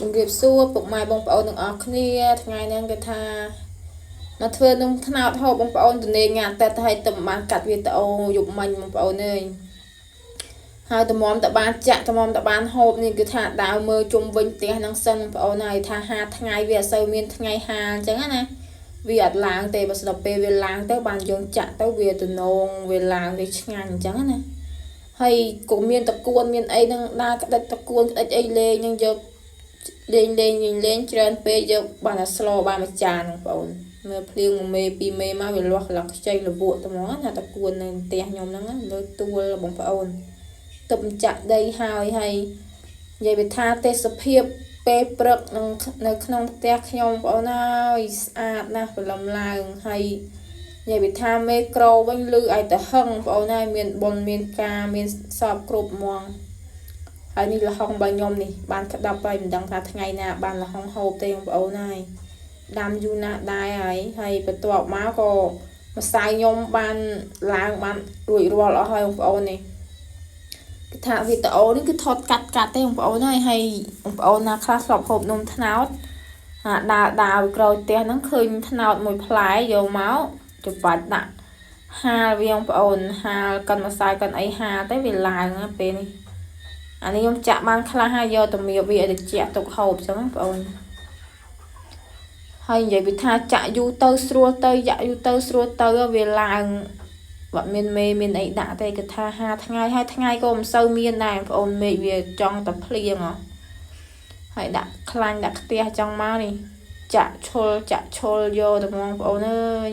ជំរាបសួរពុកម៉ែបងប្អូនទាំងអស់គ្នាថ្ងៃនេះគេថាមកធ្វើនំថ្នោតហូបបងប្អូនទនេញ៉ាតែឲ្យទៅបានកាត់វីដេអូយប់មិញបងប្អូនអើយហើយតម្រាំតបានចាក់តម្រាំតបានហូបនេះគឺថាដាវមើលជុំវិញផ្ទះហ្នឹងសិនបងប្អូនហើយថាហាថ្ងៃវាអត់សូវមានថ្ងៃហាអញ្ចឹងណាវាអត់ឡើងទេបើស្ដាប់ពេលវាឡើងទៅបានយើងចាក់ទៅវាទំនងវាឡើងវាឆ្ងាញ់អញ្ចឹងណាហើយក៏មានតកួនមានអីហ្នឹងដើរក្តិចតកួនក្តិចអីលេងហ្នឹងយកលេងច្រើនពេកយកបានតែស្លោបានមួយចានបងប្អូនមើលភ្លៀង1មេ2មេមកវាលាស់កន្លះខ្ចីលវក់ត្មងណាតកួននៅផ្ទះខ្ញុំហ្នឹងលើទួលបងប្អូនទឹកចាក់ដីហើយនិយាយវាថាទេសភាពពេលព្រឹកនៅក្នុងផ្ទះខ្ញុំបងប្អូនអើយស្អាតណាស់ព្រលឹមឡើងហើយនិយាយវាថាមេក្រូវិញលឺឲ្យទៅហឹងបងប្អូនហើយមានបុណ្យមានការមានសពគ្រប់ហ្មងហើយនេះលហុងរបស់ខ្ញុំនេះបានក្តាប់ហើយមិនដឹងថាថ្ងៃណាបានលហុងហូបទេបងប្អូនហើយដាំយូរណាស់ដែរហើយបន្ទាប់មកក៏ម្សៅខ្ញុំបានឡើងបានរួចរាល់អស់ហើយបងប្អូននេះគឺថាវីដេអូនេះគឺថតកាត់ទេបងប្អូនហើយបងប្អូនណាខ្លះធ្លាប់ហូបនំត្នោតដើរក្រោយផ្ទះហ្នឹងឃើញត្នោតមួយផ្លែយកមកច្បាច់ដាក់ហាលវាបងប្អូនហាលកាន់ម្សៅកាន់អីហាលទៅវាឡើងណាពេលនេះអានេះខ្ញុំចាក់បានខ្លះហើយយកទៅមៀបវាឲ្យត្រជាក់ទុកហូបចឹងបងប្អូនហើយនិយាយពីថាចាក់យូរទៅស្រួលទៅចាក់យូរទៅស្រួលទៅវាឡើងបាត់មានមេមានអីដាក់ទេគឺថា5ថ្ងៃហើយថ្ងៃក៏មិនសូវមានដែរបងប្អូនមេឃវាចង់តែភ្លៀងហើយដាក់ខ្លាញ់ដាក់ខ្ទះចង់មកនេះចាក់ឈុលយកទៅបងប្អូនអើយ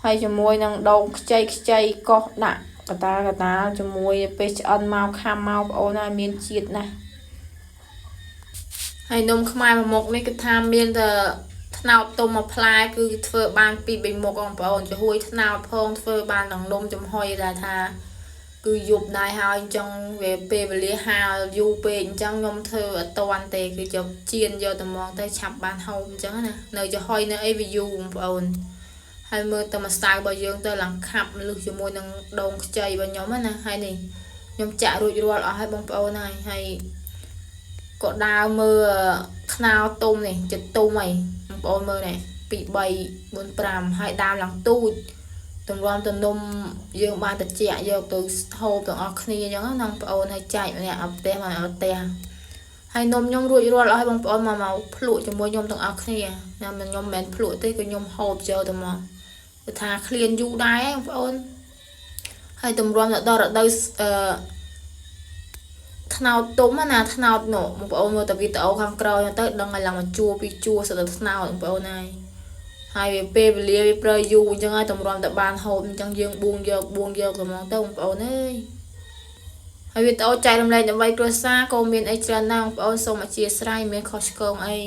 ហើយជាមួយនឹងដូងខ្ចីកោះដាក់កតាលជាមួយពេលឆ្អិនមកខាំមកបងប្អូនហើយមានជាតិណាស់ហើយនំខ្មែរមួយមុខនេះគឺថាមានតែត្នោតទុំមួយផ្លែគឺធ្វើបាន2 3មុខបងប្អូនចំហួយត្នោតផងធ្វើបាននឹងនំចំហុយដែរថាគឺយប់ដែរហើយអញ្ចឹងវាពេលវេលាហាលយូរពេកអញ្ចឹងខ្ញុំធ្វើអត់តាន់ទេគឺយកជៀនយកតែមកទៅឆាប់បានហូបអញ្ចឹងណានៅចំហុយនៅអីវាយូរបងប្អូនហើយមើលតែម្សៅរបស់យើងទៅឡើងខាប់លឹះជាមួយនឹងដូងខ្ចីរបស់ខ្ញុំណាហើយនេះខ្ញុំចាក់រួចរាល់អស់ហើយបងប្អូនហើយក៏ដើរមើលខ្នោទុំនេះចិត្តទុំហីបងប្អូនមើលនេះ2 3 4 5ហើយដើមឡើងទូចតម្រាំទៅនំយើងបានត្រជាក់យកទៅហូបទាំងអស់គ្នាអញ្ចឹងណាបងប្អូនហើយចែកម្នាក់ឲ្យផ្ទះមកឲ្យផ្ទះហើយនំខ្ញុំរួចរាល់អស់ហើយបងប្អូនមកភ្លក់ជាមួយខ្ញុំទាំងអស់គ្នាណាខ្ញុំមិនមែនភ្លក់ទេគឺខ្ញុំហូបចូលទៅមកគឺថាឃ្លានយូរដែរបងប្អូនហើយតម្រាំដល់រដូវថ្នោតទុំណាថ្នោតនោះបងប្អូនមើលតែវីដេអូខាងក្រោយទៅដឹងឲ្យឡើងមកជួពីជួសិតតែថ្នោតបងប្អូនហើយវាពេលវេលាវាប្រើយូរអញ្ចឹងហើយតម្រាំតែបានហូបអញ្ចឹងយើងបួងយកតែហ្មងទៅបងប្អូនអើយហើយវីដេអូចែករំលែកដើម្បីគ្រួសារក៏មានអីច្រើនណាស់បងប្អូនសូមអធិស្ឋានមានខុសឆ្គងអី